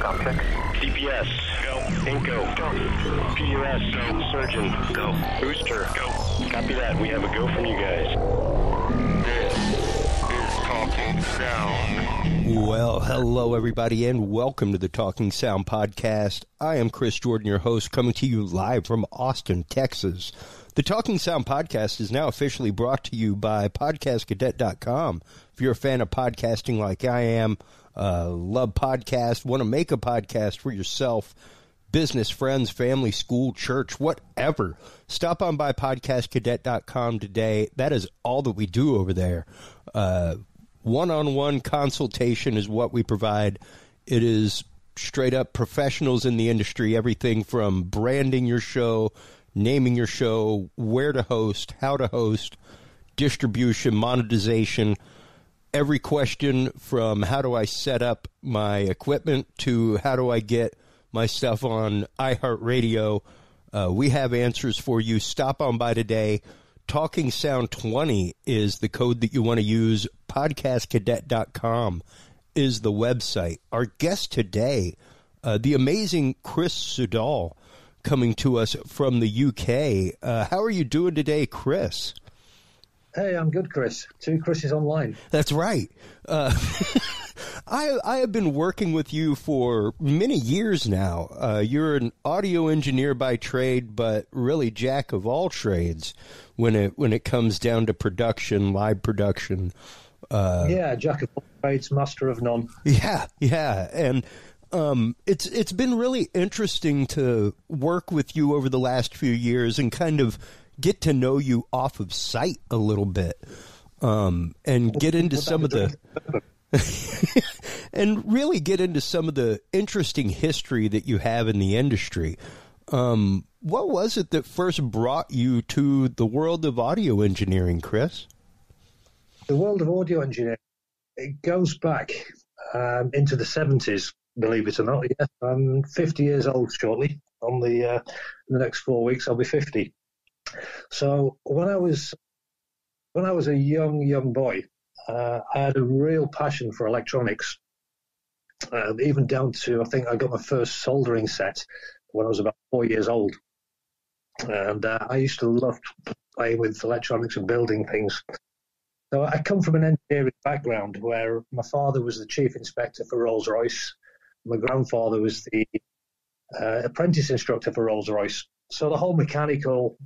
Complex. CPS. Go. Inco. Go. PUS. Go. Surgeon. Go. Booster. Go. Copy that. We have a go from you guys. This is Talking Sound. Well, hello everybody, and welcome to the Talking Sound podcast. I am Chris Jordan, your host, coming to you live from Austin, Texas. The Talking Sound podcast is now officially brought to you by podcastcadet.com. If you're a fan of podcasting like I am, love podcasts, want to make a podcast for yourself, business, friends, family, school, church, whatever, stop on by podcastcadet.com today. That is all that we do over there. One-on-one consultation is what we provide. It is straight up professionals in the industry, everything from branding your show, naming your show, where to host, how to host, distribution, monetization, every question from how do I set up my equipment to how do I get my stuff on iHeartRadio. We have answers for you. Stop on by today. Talking Sound 20 is the code that you want to use. Podcastcadet.com is the website. Our guest today, the amazing Chris Sudall, coming to us from the UK. How are you doing today, Chris? Hey, I'm good, Chris. Two Chris's online. That's right. I have been working with you for many years now. You're an audio engineer by trade, but really jack of all trades when it comes down to production, live production. Yeah, jack of all trades, master of none. Yeah, and it's been really interesting to work with you over the last few years and kind of get to know you off of site a little bit, and get into some of the and really get into some of the interesting history that you have in the industry. What was it that first brought you to the world of audio engineering, Chris? The world of audio engineering, it goes back into the 70s, believe it or not. Yes, I'm 50 years old shortly. On the next 4 weeks, I'll be 50. So when I was a young boy, I had a real passion for electronics, even down to I think I got my first soldering set when I was about 4 years old. And I used to love playing with electronics and building things. So I come from an engineering background where my father was the chief inspector for Rolls-Royce. My grandfather was the apprentice instructor for Rolls-Royce. So the whole mechanical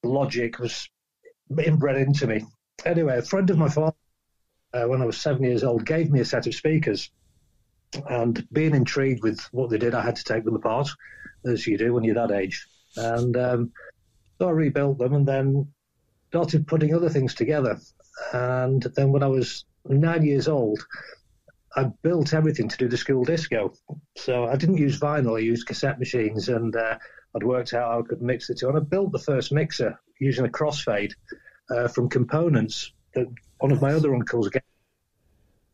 logic was inbred into me. Anyway, a friend of my father, when I was 7 years old, gave me a set of speakers. And being intrigued with what they did, I had to take them apart, as you do when you're that age. And so I rebuilt them and then started putting other things together. And then when I was 9 years old, I built everything to do the school disco. So I didn't use vinyl, I used cassette machines, and I'd worked out how I could mix the two. And I built the first mixer using a crossfade from components that one of my other uncles gave,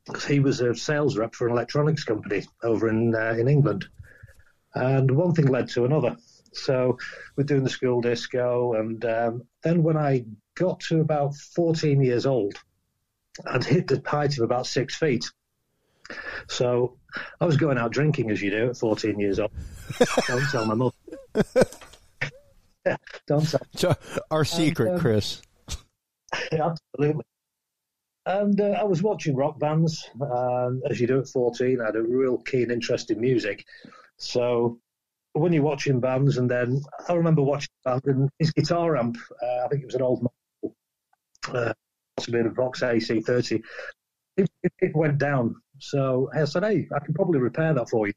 because he was a sales rep for an electronics company over in England. And one thing led to another. So we're doing the school disco, and then when I got to about 14 years old, I'd hit the height of about 6 feet. So I was going out drinking, as you do, at 14 years old. Don't tell my mother. Don't tell. Our secret, Chris. Absolutely. And I was watching rock bands, as you do at 14. I had a real keen interest in music. So when you're watching bands, and then I remember watching a band, and his guitar amp, I think it was an old model, possibly a Vox AC30, it went down. So I said, hey, I can probably repair that for you.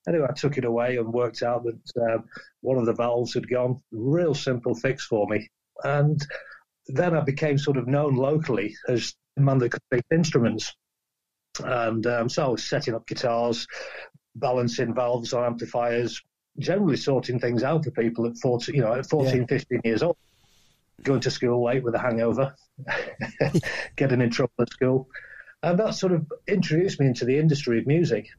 Anyway, I took it away and worked out that one of the valves had gone. Real simple fix for me. And then I became sort of known locally as the man that could fix instruments. And so I was setting up guitars, balancing valves on amplifiers, generally sorting things out for people at 14, 15 years old. Going to school late with a hangover, getting in trouble at school. And that sort of introduced me into the industry of music.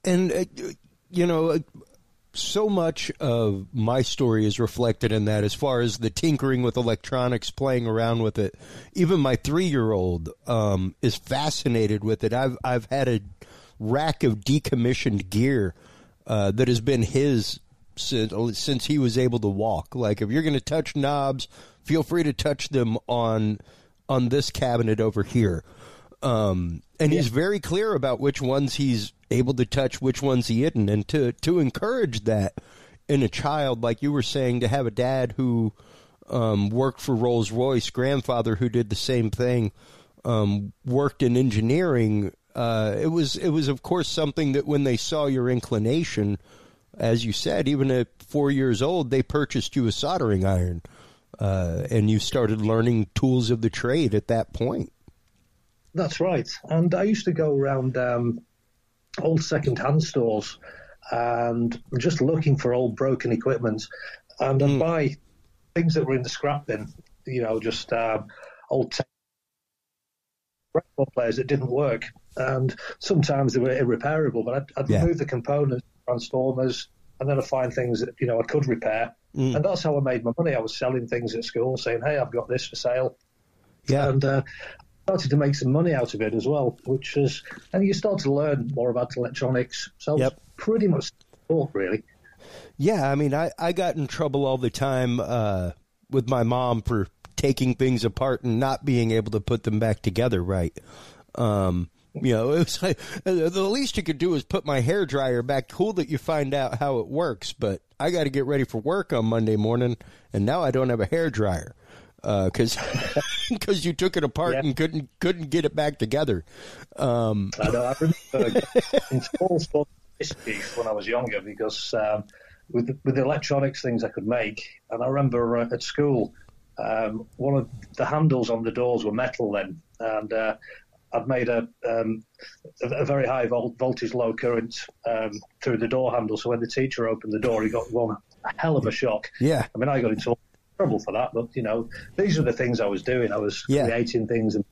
And, so much of my story is reflected in that, as far as the tinkering with electronics, playing around with it. Even my 3-year-old is fascinated with it. I've had a rack of decommissioned gear that has been his since he was able to walk. Like, if you're going to touch knobs, feel free to touch them on this cabinet over here. And he's very clear about which ones he's able to touch, which ones he isn't. And to encourage that in a child, like you were saying, to have a dad who worked for Rolls-Royce, grandfather who did the same thing, worked in engineering, it was of course something that when they saw your inclination, as you said, even at 4 years old, they purchased you a soldering iron, and you started learning tools of the trade at that point. That's right. And I used to go around old second-hand stores and just looking for old broken equipment. And I'd buy things that were in the scrap bin, just old record players that didn't work. And sometimes they were irreparable, but I'd remove the components, transformers, and then I'd find things that, I could repair. And that's how I made my money. I was selling things at school, saying, hey, I've got this for sale. Yeah. And started to make some money out of it as well, and you start to learn more about electronics. So it's pretty much sport, really. Yeah, I mean, I got in trouble all the time with my mom for taking things apart and not being able to put them back together right. It was like, the least you could do is put my hairdryer back. Cool that you find out how it works, but I got to get ready for work on Monday morning, and now I don't have a hairdryer because you took it apart and couldn't get it back together. I know. I remember in small sports when I was younger, because with the electronics things I could make, and I remember at school, one of the handles on the doors were metal then, and I'd made a very high voltage, low current through the door handle. So when the teacher opened the door, he got one hell of a shock. Yeah, I mean, I got into trouble for that, but these are the things I was doing. I was creating things, and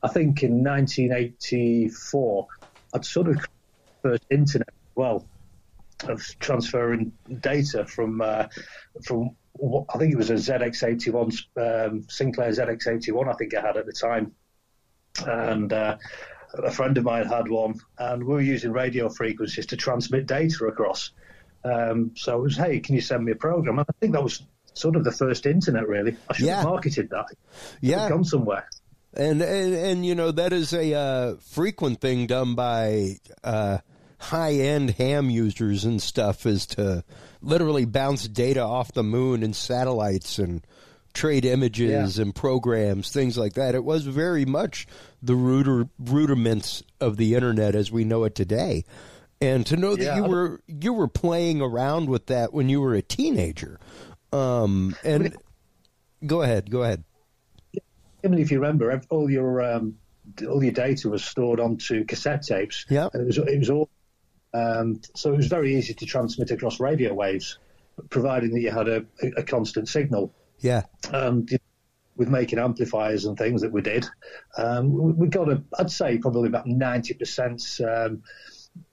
I think in 1984, I'd sort of first internet as well, of transferring data from what I think it was a ZX81, Sinclair ZX81, I think I had at the time. And a friend of mine had one, and we were using radio frequencies to transmit data across. So it was, hey, can you send me a program? And I think that was sort of the first internet, really. I should have marketed that. Yeah, it's gone somewhere. And that is a frequent thing done by high-end ham users and stuff, is to literally bounce data off the moon and satellites and trade images and programs, things like that. It was very much the rudiments of the internet as we know it today. And to know that you were playing around with that when you were a teenager. Go ahead. Even if you remember, all your data was stored onto cassette tapes. Yeah, and it was all. So it was very easy to transmit across radio waves, providing that you had a constant signal. Yeah. With making amplifiers and things that we did, we got I'd say probably about 90%.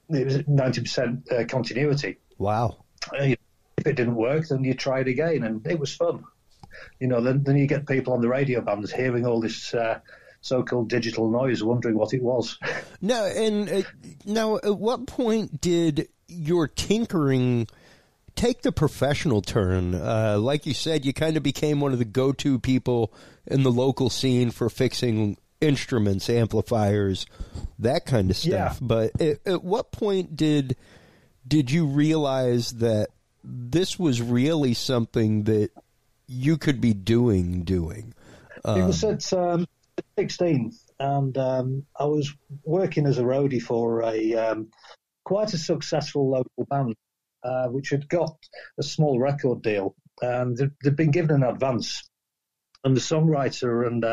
It was 90% continuity. Wow. If it didn't work, then you try it again, and it was fun. Then you get people on the radio bands hearing all this so-called digital noise, wondering what it was. Now, at what point did your tinkering take the professional turn? Like you said, you kind of became one of the go-to people in the local scene for fixing instruments, amplifiers, that kind of stuff. Yeah. But at what point did you realize that this was really something that you could be doing? It was at 16, and I was working as a roadie for quite a successful local band, which had got a small record deal, and they'd been given an advance. And the songwriter and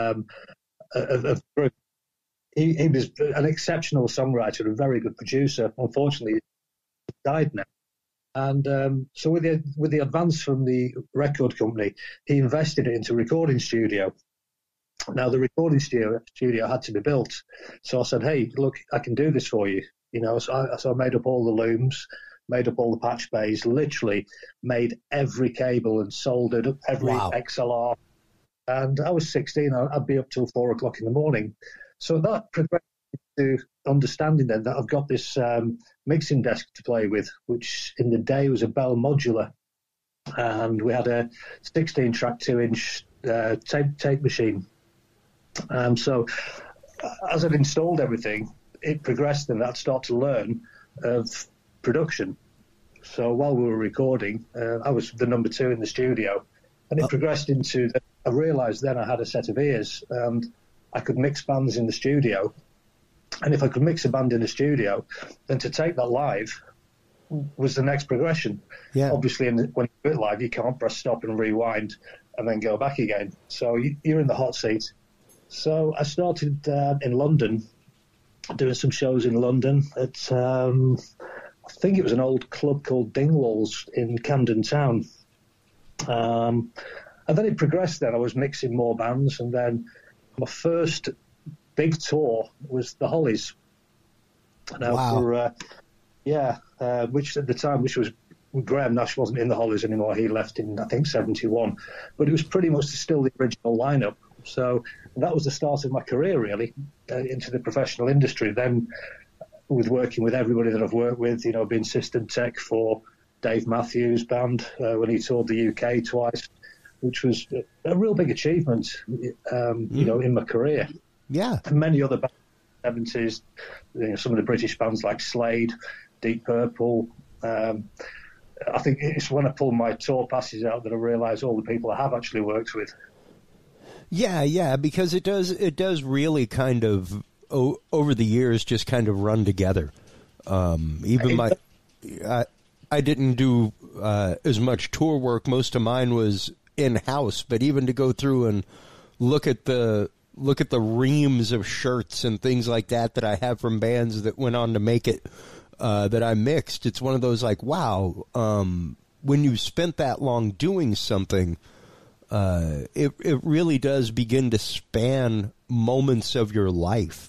of the group, he was an exceptional songwriter, a very good producer. Unfortunately, he died now. And so with the advance from the record company, he invested it into a recording studio. Now the recording studio had to be built, so I said, "Hey, look, I can do this for you." So I made up all the looms, made up all the patch bays, literally made every cable and soldered every XLR. And I was 16. I'd be up till 4 o'clock in the morning. So that progressed to understanding then that I've got this mixing desk to play with, which in the day was a Bell Modular. And we had a 16-track 2-inch tape machine. So as I'd installed everything, it progressed and I'd start to learn of production. So while we were recording, I was the number 2 in the studio, and it progressed into I realised then I had a set of ears and I could mix bands in the studio. And if I could mix a band in the studio, then to take that live was the next progression. Yeah. Obviously, when you do it live, you can't press stop and rewind and then go back again. So you're in the hot seat. So I started in London, doing some shows in London at, I think it was an old club called Dingwalls in Camden Town. And then it progressed then. I was mixing more bands, and then my first big tour was the Hollies. Now, wow. Which at the time, which was Graham Nash wasn't in the Hollies anymore. He left in, I think, 71. But it was pretty much still the original lineup. So that was the start of my career, really, into the professional industry. Then with working with everybody that I've worked with, being system tech for Dave Matthews Band when he toured the UK twice, which was a real big achievement, in my career. Yeah. And many other bands in the 70s, some of the British bands like Slade, Deep Purple. I think it's when I pull my tour passes out that I realise all the people I have actually worked with. Yeah, because it does really kind of, over the years, just kind of run together. I didn't do as much tour work. Most of mine was in-house, but even to go through and look at the reams of shirts and things like that I have from bands that went on to make it, that I mixed, it's one of those like, wow, when you've spent that long doing something, it really does begin to span moments of your life.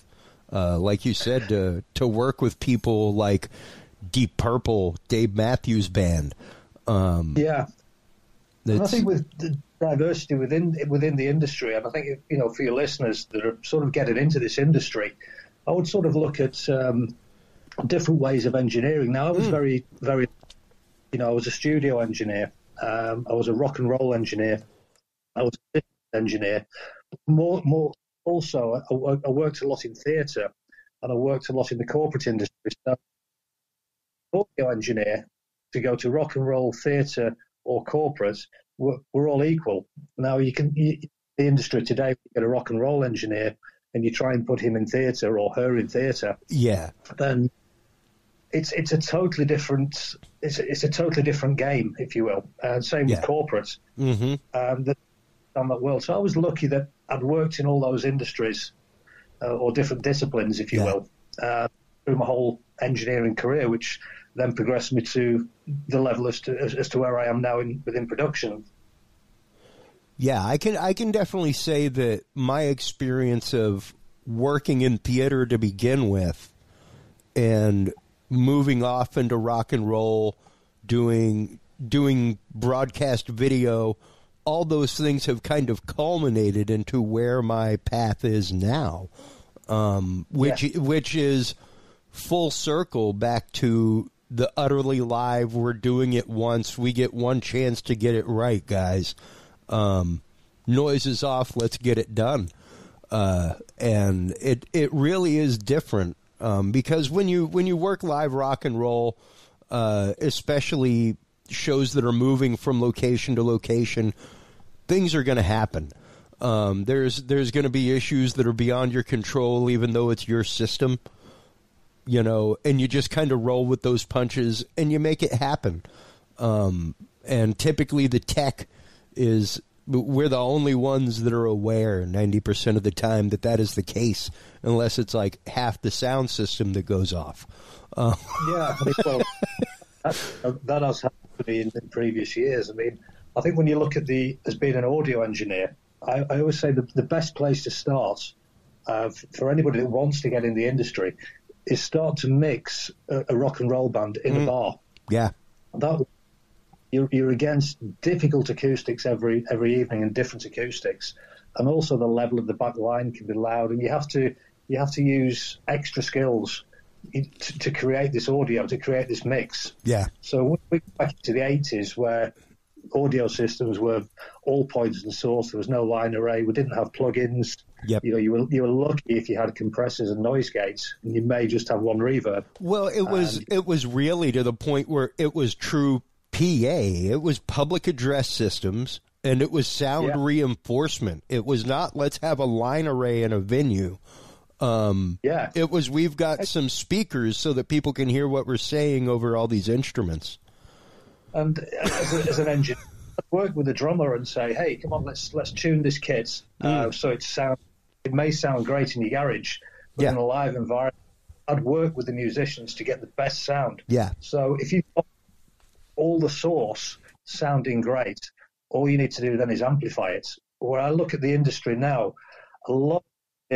Like you said, to work with people like Deep Purple, Dave Matthews Band. And I think with the diversity within the industry, and I think, for your listeners that are sort of getting into this industry, I would sort of look at different ways of engineering. Now, I was very, very, I was a studio engineer. I was a rock and roll engineer. I was a engineer. More also, I worked a lot in theatre, and I worked a lot in the corporate industry. So, audio engineer to go to rock and roll, theatre, or corporate, we're all equal. Now, the industry today, you get a rock and roll engineer, and you try and put him in theatre or her in theatre. Yeah. Then it's a totally different game, if you will. Same with corporate. Mm-hmm. That world. So I was lucky that I'd worked in all those industries or different disciplines, if you will, through my whole engineering career, which then progressed me to the level as to where I am now within production. Yeah, I can definitely say that my experience of working in theater to begin with and moving off into rock and roll, doing broadcast video, all those things have kind of culminated into where my path is now, which is full circle back to the utterly live. We're doing it once. We get one chance to get it right, guys. Noise is off. Let's get it done. And it really is different, because when you work live rock and roll, especially shows that are moving from location to location, things are going to happen. There's going to be issues that are beyond your control, even though it's your system. And you just kind of roll with those punches and you make it happen. And typically the tech we're the only ones that are aware 90% of the time that is the case, unless it's like half the sound system that goes off. Well, that has happened to me in previous years. I mean, I think when you look at as being an audio engineer, I always say the best place to start for anybody that wants to get in the industry is start to mix a rock and roll band in a bar. Yeah. That you're against difficult acoustics every evening and different acoustics, and also the level of the back line can be loud, and you have to use extra skills to create this audio, to create this mix. Yeah. So we go back to the 80s where audio systems were all points and source. There was no line array. We didn't have plugins. Yep. You were lucky if you had compressors and noise gates, and you may just have one reverb. Well, it was really to the point where it was true PA. It was public address systems, and it was sound reinforcement. It was not let's have a line array in a venue. It was we've got some speakers so that people can hear what we're saying over all these instruments. And as an engineer, I'd work with a drummer and say, "Hey, come on, let's tune this kit so it may sound great in your garage, but in a live environment, I'd work with the musicians to get the best sound." Yeah. So if you've got all the source sounding great, all you need to do then is amplify it. Where I look at the industry now, a lot of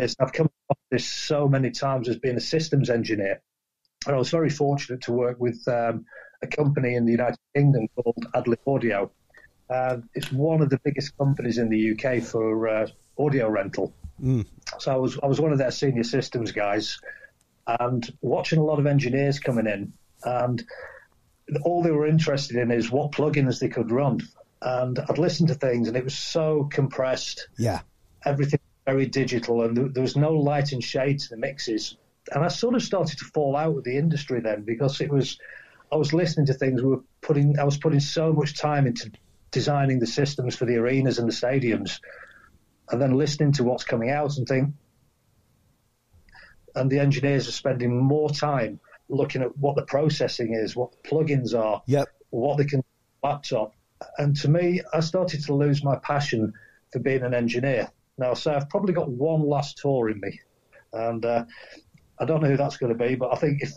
this, I've come across this so many times as being a systems engineer, and I was very fortunate to work with a company in the United Kingdom called Adlib Audio. It's one of the biggest companies in the UK for audio rental. So I was one of their senior systems guys, and watching a lot of engineers coming in, and all they were interested in is what plugins they could run. And I'd listen to things, and it was so compressed. Yeah, everything very digital, and there was no light and shade to the mixes. And I sort of started to fall out with the industry then, because I was listening to things. I was putting so much time into designing the systems for the arenas and the stadiums, and then listening to what's coming out and the engineers are spending more time looking at what the processing is, what the plugins are, what they can do on the laptop. And to me, I started to lose my passion for being an engineer. Now, so I've probably got one last tour in me, and I don't know who that's going to be, but I think if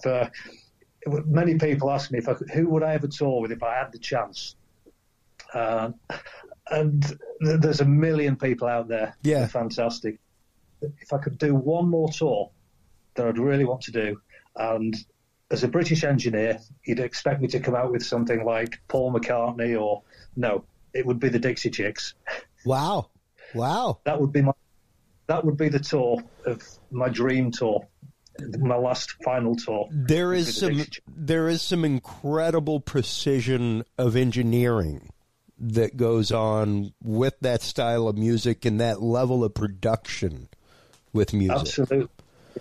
many people ask me who would I ever tour with if I had the chance, and there's a million people out there. Yeah, they're fantastic. If I could do one more tour that I'd really want to do, and as a British engineer, you'd expect me to come out with something like Paul McCartney, or no, it would be the Dixie Chicks. Wow. That would be the tour of my dream tour. My last final tour. There is some incredible precision of engineering that goes on with that style of music and that level of production with music. Absolutely.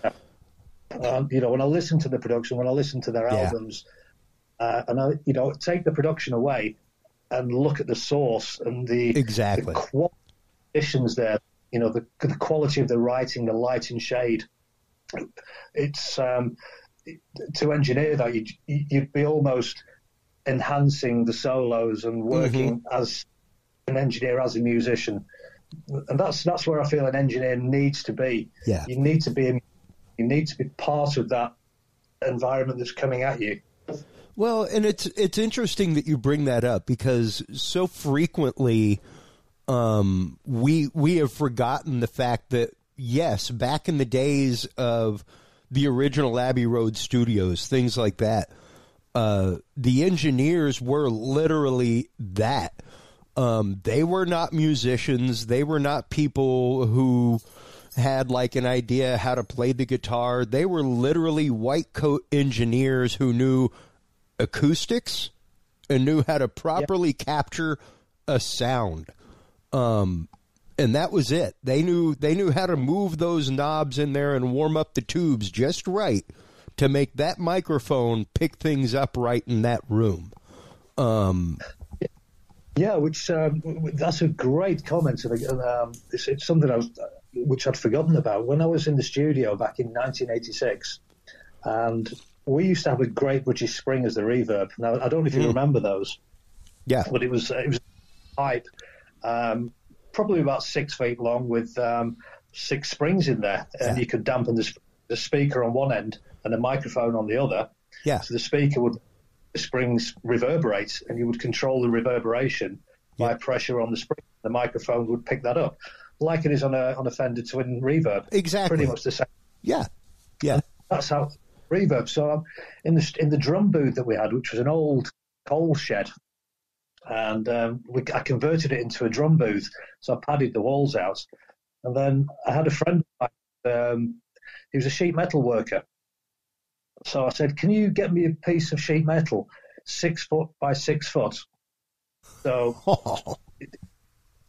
Yeah. When I listen to the production, when I listen to their albums, and I, take the production away and look at the source and the conditions there, the quality of the writing, the light and shade. It's to engineer that you'd be almost enhancing the solos and working as an engineer, as a musician, and that's where I feel an engineer needs to be. Yeah, you need to be part of that environment that's coming at you. Well, and it's interesting that you bring that up, because so frequently we have forgotten the fact that, yes, back in the days of the original Abbey Road studios, things like that, the engineers were literally that. They were not musicians. They were not people who had like an idea how to play the guitar. They were literally white coat engineers who knew acoustics and knew how to properly capture a sound. And that was it. They knew how to move those knobs in there and warm up the tubes just right to make that microphone pick things up right in that room. Which that's a great comment. It's something which I'd forgotten about. When I was in the studio back in 1986, and we used to have a Great British Spring as the reverb. Now, I don't know if you remember those. Yeah. But it was a pipe, probably about 6 feet long, with 6 springs in there, and you could dampen the speaker on one end and a microphone on the other. Yeah. So the springs reverberate, and you would control the reverberation by pressure on the spring. The microphone would pick that up, like it is on a Fender Twin Reverb. Exactly. Pretty much the same. Yeah. Yeah. And that's how reverb. So in the drum booth that we had, which was an old coal shed, and I converted it into a drum booth. So I padded the walls out, and then I had a friend of mine, he was a sheet metal worker. So I said, "Can you get me a piece of sheet metal, 6 foot by 6 foot?" So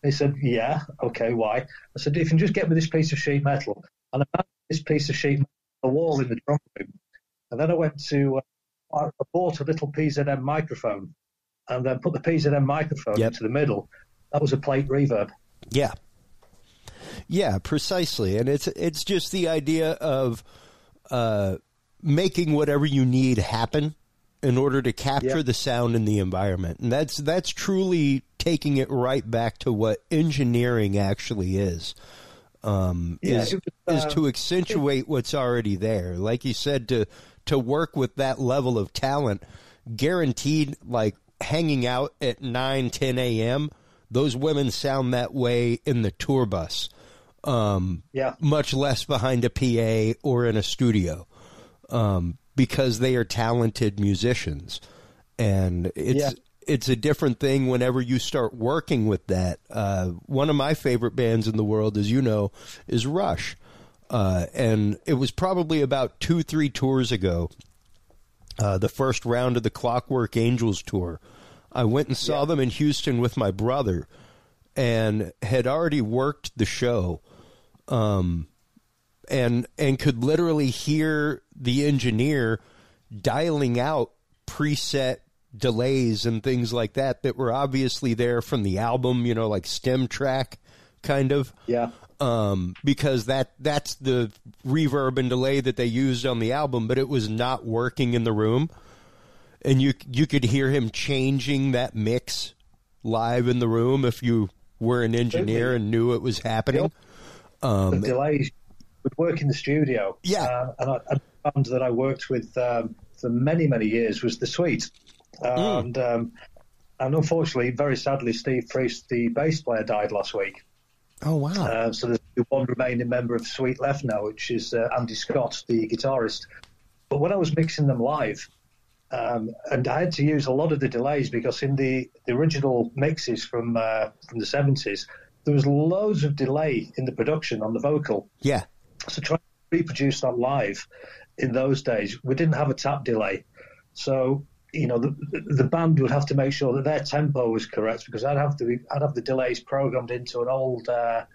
he said, "Yeah, okay, why?" I said, "If you can just get me this piece of sheet metal," and I found this piece of sheet metal on the wall in the drum room. And then I went to, I bought a little PZM microphone, and then put the PZM microphone into the middle. That was a plate reverb. Yeah. Yeah, precisely. And it's just the idea of making whatever you need happen in order to capture the sound in the environment. And that's truly taking it right back to what engineering actually is to accentuate what's already there. Like you said, to work with that level of talent, guaranteed, like hanging out at 9, 10 a.m., those women sound that way in the tour bus. Much less behind a PA or in a studio, because they are talented musicians. And it's a different thing whenever you start working with that. One of my favorite bands in the world, as you know, is Rush. And it was probably about 2-3 tours ago, the first round of the Clockwork Angels tour. I went and saw them in Houston with my brother and had already worked the show, and could literally hear the engineer dialing out preset delays and things like that were obviously there from the album, like stem track kind of. Yeah. Because that's the reverb and delay that they used on the album, but it was not working in the room. And you could hear him changing that mix live in the room if you were an engineer and knew it was happening. The delays would work in the studio. Yeah. And a band that I worked with for many, many years was The Sweet. And unfortunately, very sadly, Steve Priest, the bass player, died last week. Oh, wow. So there's one remaining member of Sweet left now, which is Andy Scott, the guitarist. But when I was mixing them live, and I had to use a lot of the delays because in the original mixes from the 70s, there was loads of delay in the production on the vocal. Yeah. So trying to reproduce that live in those days, we didn't have a tap delay. So, the band would have to make sure that their tempo was correct because I'd have the delays programmed into an old, I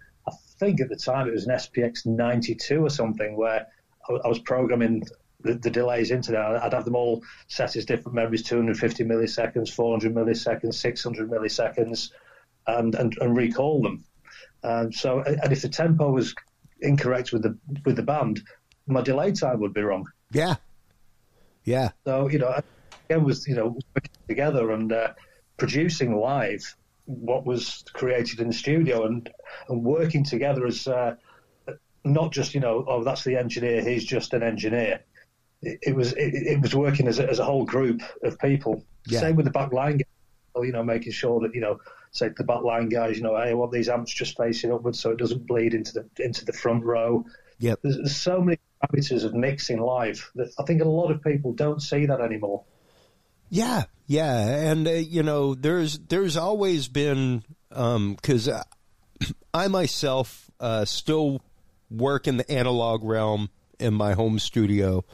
think at the time it was an SPX 92 or something, where I was programming the delays into that. I'd have them all set as different memories: 250 milliseconds, 400 milliseconds, 600 milliseconds, and recall them. And if the tempo was incorrect with the band, my delay time would be wrong. Yeah. Yeah. So again, was working together and producing live what was created in the studio and working together as not just that's the engineer, he's just an engineer. It was working as a whole group of people. Yeah. Same with the backline guys, making sure that say the backline guys, hey, I want these amps just facing upwards so it doesn't bleed into the front row. Yep. There's so many parameters of mixing live that I think a lot of people don't see that anymore. Yeah, and there's always been because I myself still work in the analog realm in my home studio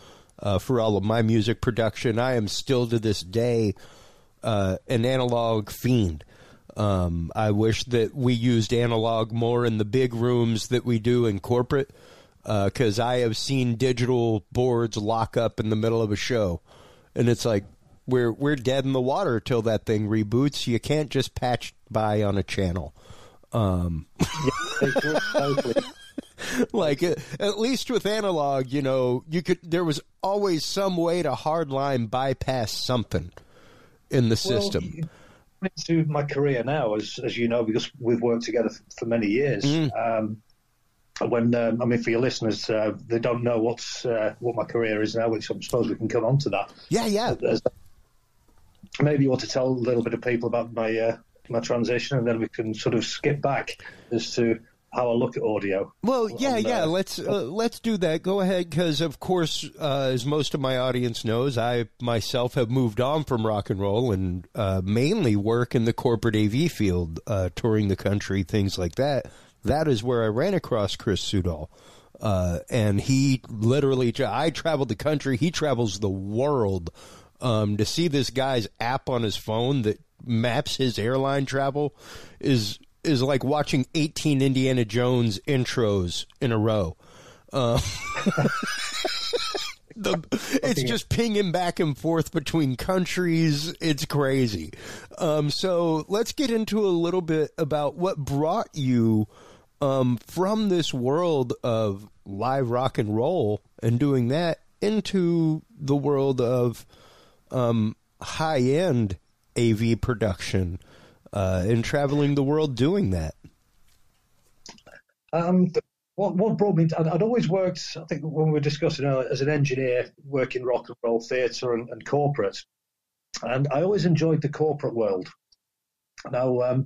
for all of my music production. I am still to this day an analog fiend. I wish that we used analog more in the big rooms that we do in corporate, because I have seen digital boards lock up in the middle of a show, and it's like, we're dead in the water till that thing reboots. You can't just patch by on a channel. Like at least with analog, there was always some way to hardline bypass something in the system. Into my career now, as you know, because we've worked together for many years. When for your listeners, they don't know what my career is now, which I suppose we can come on to that. Yeah. Maybe you want to tell a little bit of people about my transition, and then we can sort of skip back as to how I look at audio. Well, yeah. Let's do that. Go ahead, because of course, as most of my audience knows, I myself have moved on from rock and roll and mainly work in the corporate AV field, touring the country, things like that. That is where I ran across Chris Sudall. And he literally, I traveled the country. He travels the world. To see this guy's app on his phone that maps his airline travel is like watching 18 Indiana Jones intros in a row. It's just pinging back and forth between countries. It's crazy. So let's get into a little bit about what brought you from this world of live rock and roll and doing that into the world of high-end AV production and traveling the world doing that. What brought me? I'd always worked. I think when we were discussing as an engineer, working rock and roll theatre and corporate, and I always enjoyed the corporate world. Now,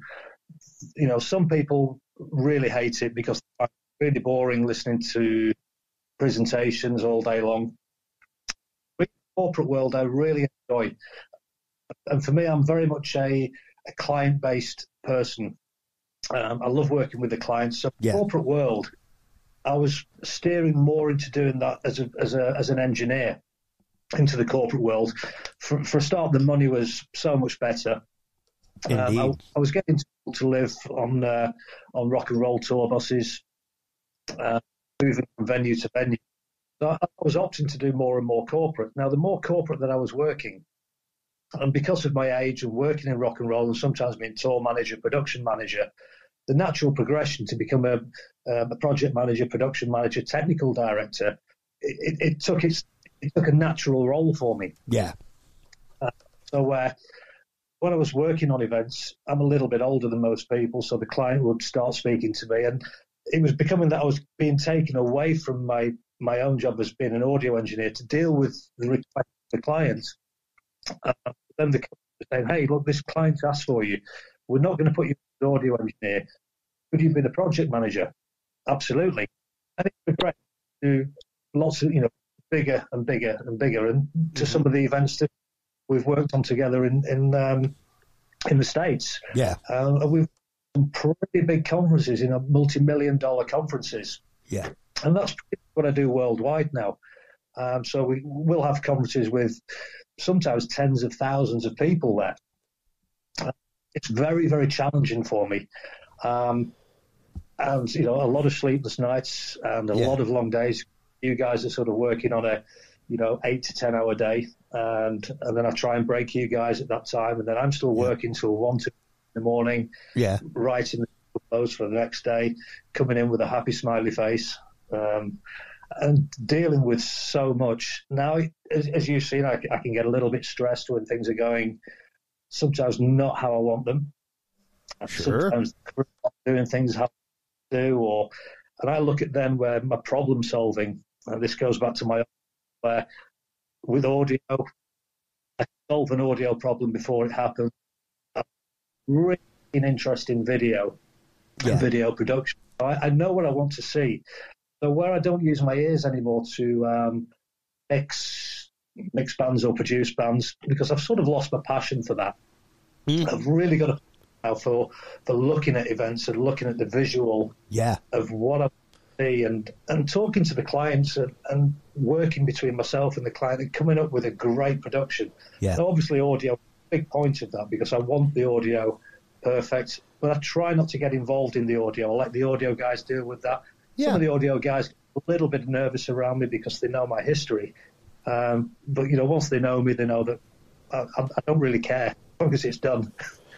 some people really hate it because it's really boring listening to presentations all day long. But the corporate world, I really enjoy, and for me, I'm very much a client-based person. I love working with the clients. So the corporate world, I was steering more into doing that as an engineer into the corporate world. For a start, the money was so much better. I was getting to live on rock and roll tour buses, moving from venue to venue. So I was opting to do more and more corporate. Now, the more corporate that I was working, and because of my age and working in rock and roll and sometimes being tour manager, production manager, the natural progression to become a project manager, production manager, technical director, it took a natural role for me. Yeah. So when I was working on events, I'm a little bit older than most people, so the client would start speaking to me, and it was becoming that I was being taken away from my own job as being an audio engineer to deal with the request of the client. Then the client was saying, "Hey, look, this client asked for you. We're not going to put you as an audio engineer. Could you be the project manager?" Absolutely. And it was great to do lots of, bigger and bigger and bigger, and to some of the events that we've worked on together in the States. Yeah. And we've done pretty big conferences, multi-million-dollar conferences. Yeah. And that's pretty much what I do worldwide now. So we will have conferences with sometimes tens of thousands of people there. It's very, very challenging for me. And, a lot of sleepless nights and a lot of long days. You guys are sort of working on a, 8 to 10 hour day. And then I try and break you guys at that time. And then I'm still working till 1, 2 in the morning. Yeah. Writing the clothes for the next day, coming in with a happy smiley face. And dealing with so much. Now, as you've seen, I can get a little bit stressed when things are going sometimes not how I want them. Sure. Sometimes doing things how I do, and I look at then where my problem solving, and this goes back to my where with audio, I solve an audio problem before it happens. I'm really interested in video and video production. I know what I want to see. So where I don't use my ears anymore to mix bands or produce bands, because I've sort of lost my passion for that. I've really got to now for looking at events and looking at the visual of what I see and talking to the clients and working between myself and the client and coming up with a great production. Yeah. Now, obviously, audio is a big point of that because I want the audio perfect, but I try not to get involved in the audio. I let the audio guys deal with that. Yeah. Some of the audio guys get a little bit nervous around me because they know my history. But, once they know me, they know that I don't really care as long as it's done.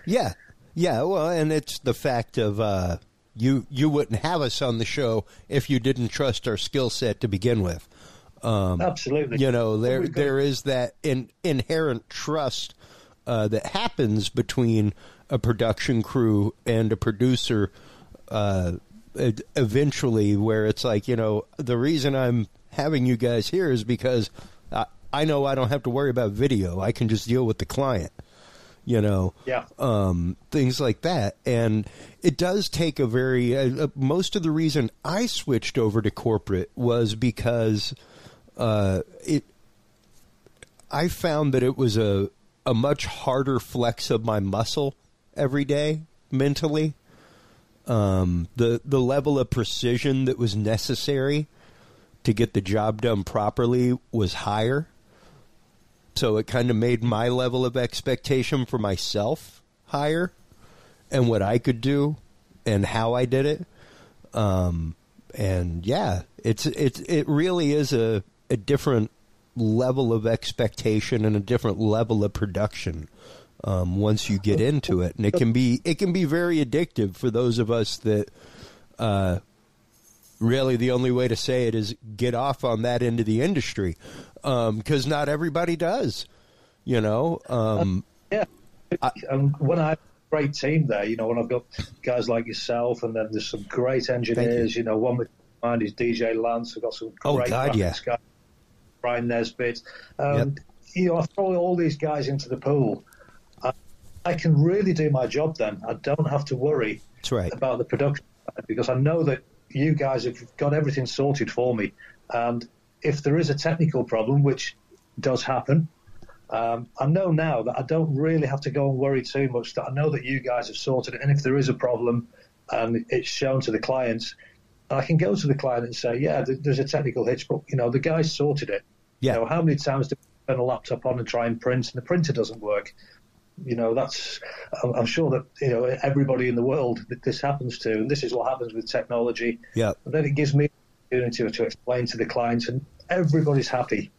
Yeah. Yeah, well, and it's the fact of you wouldn't have us on the show if you didn't trust our skill set to begin with. Absolutely. There is that inherent trust that happens between a production crew and a producer eventually, where it's like, the reason I'm having you guys here is because I know I don't have to worry about video. I can just deal with the client. things like that. And it does take a very most of the reason I switched over to corporate was because I found that it was a much harder flex of my muscle every day mentally. The level of precision that was necessary to get the job done properly was higher. So it kind of made my level of expectation for myself higher and what I could do and how I did it. And yeah, it really is a different level of expectation and a different level of production once you get into it, and it can be very addictive for those of us that really the only way to say it is get off on that end of the industry, because not everybody does, Yeah, and when I have a great team there, when I've got guys like yourself, and then there's some great engineers. One with mine is DJ Lance. We've got some great guys, Brian Nesbitt. I throw all these guys into the pool. I can really do my job then. I don't have to worry about the production because I know that you guys have got everything sorted for me. And if there is a technical problem, which does happen, I know now that I don't really have to go and worry too much, that I know that you guys have sorted it. And if there is a problem and it's shown to the clients, I can go to the client and say, yeah, there's a technical hitch, but, the guys sorted it. Yeah. How many times do we turn a laptop on and try and print and the printer doesn't work? I'm sure that, everybody in the world that this happens to, and this is what happens with technology. Yeah. And then it gives me the opportunity to explain to the clients, and everybody's happy.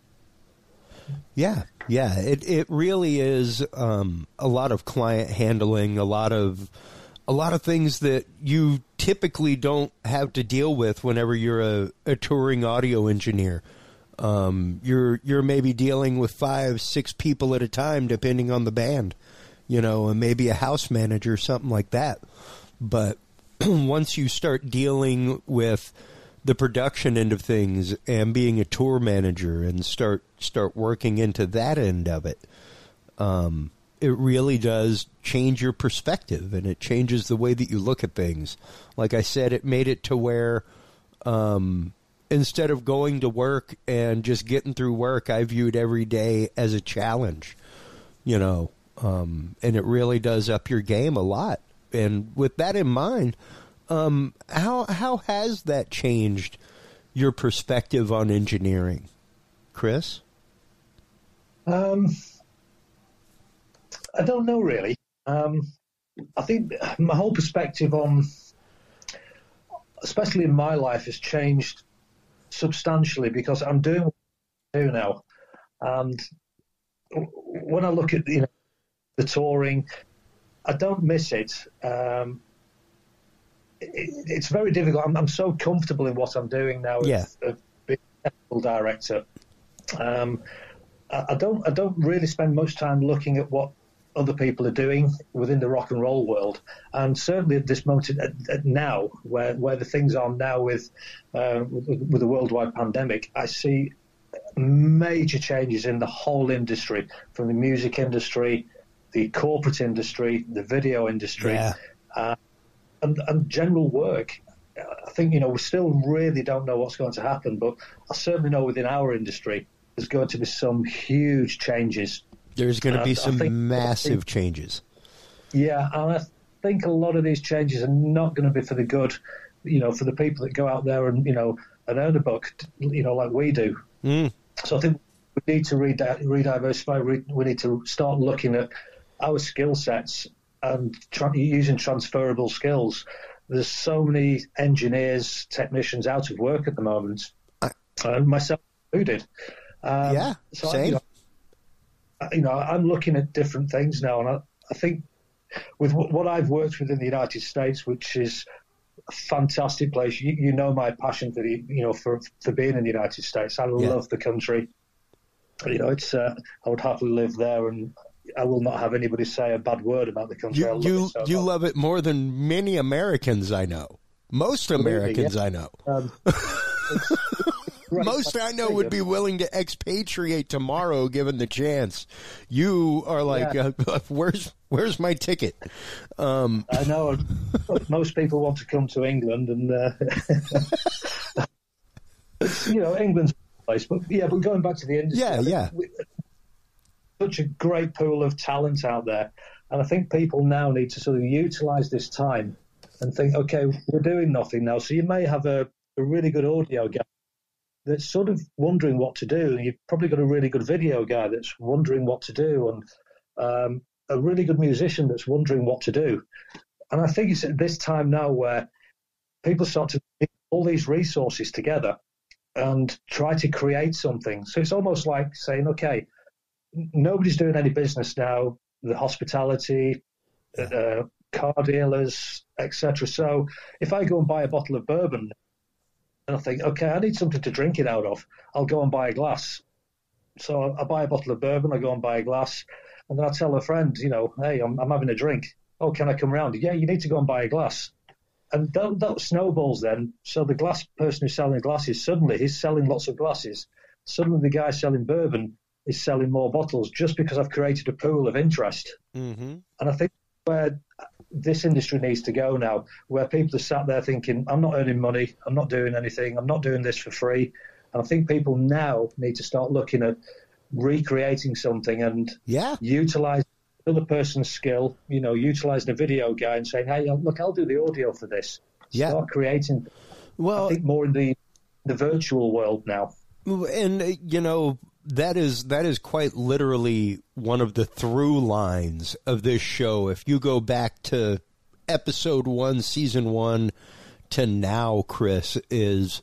Yeah. It really is a lot of client handling, a lot of things that you typically don't have to deal with whenever you're a touring audio engineer. You're maybe dealing with 5-6 people at a time, depending on the band, and maybe a house manager, something like that. But once you start dealing with the production end of things and being a tour manager and start working into that end of it, it really does change your perspective, and it changes the way that you look at things. Like I said, it made it to where, instead of going to work and just getting through work, I viewed every day as a challenge, and it really does up your game a lot. And with that in mind, how has that changed your perspective on engineering, Chris? I don't know, really. I think my whole perspective on, especially in my life, has changed substantially because I'm doing what I do now. And when I look at the touring, I don't miss it. It's very difficult. I'm so comfortable in what I'm doing now as being a technical director. I don't really spend much time looking at what other people are doing within the rock and roll world, and certainly at this moment at now, where the things are now with the worldwide pandemic, I see major changes in the whole industry, from the music industry, the corporate industry, the video industry, and general work. I think we still really don't know what's going to happen, but I certainly know within our industry there's going to be some huge changes. There's going to be some massive changes. Yeah, and I think a lot of these changes are not going to be for the good, for the people that go out there and, and earn a buck, like we do. So I think we need to rediversify. We need to start looking at our skill sets and using transferable skills. There's so many engineers, technicians out of work at the moment, myself included. So same. I'm looking at different things now, and I think with what I've worked with in the United States, which is a fantastic place. You know my passion for for being in the United States. I love the country. It's I would happily live there, and I will not have anybody say a bad word about the country. You love it more than many Americans I know. Most Americans I know. Most I know would be willing to expatriate tomorrow given the chance. You are like, where's my ticket? I know. Most people want to come to England, and England's a place. But going back to the industry, such a great pool of talent out there, and I think people now need to sort of utilise this time and think, okay, we're doing nothing now. So you may have a really good audio guy that's sort of wondering what to do, and you've probably got a really good video guy that's wondering what to do, and a really good musician that's wondering what to do. And I think it's at this time now where people start to put all these resources together and try to create something. So it's almost like saying, okay, nobody's doing any business now, the hospitality, car dealers, etc. So if I go and buy a bottle of bourbon and I think, okay, I need something to drink it out of, I'll go and buy a glass. So I buy a bottle of bourbon, I go and buy a glass, and then I tell a friend, hey, I'm having a drink. Oh, can I come round? Yeah, you need to go and buy a glass. And that snowballs then. So the glass person who's selling glasses, suddenly he's selling lots of glasses. Suddenly the guy selling bourbon is selling more bottles just because I've created a pool of interest. Mm-hmm. And I think where this industry needs to go now, where people are sat there thinking, I'm not earning money, I'm not doing anything, I'm not doing this for free. And I think people now need to start looking at recreating something and utilize another person's skill, utilizing a video guy and saying, hey, look, I'll do the audio for this. Start creating. Well, I think more in the virtual world now. And, that is quite literally one of the through lines of this show. If you go back to episode 1, season 1 to now, Chris, is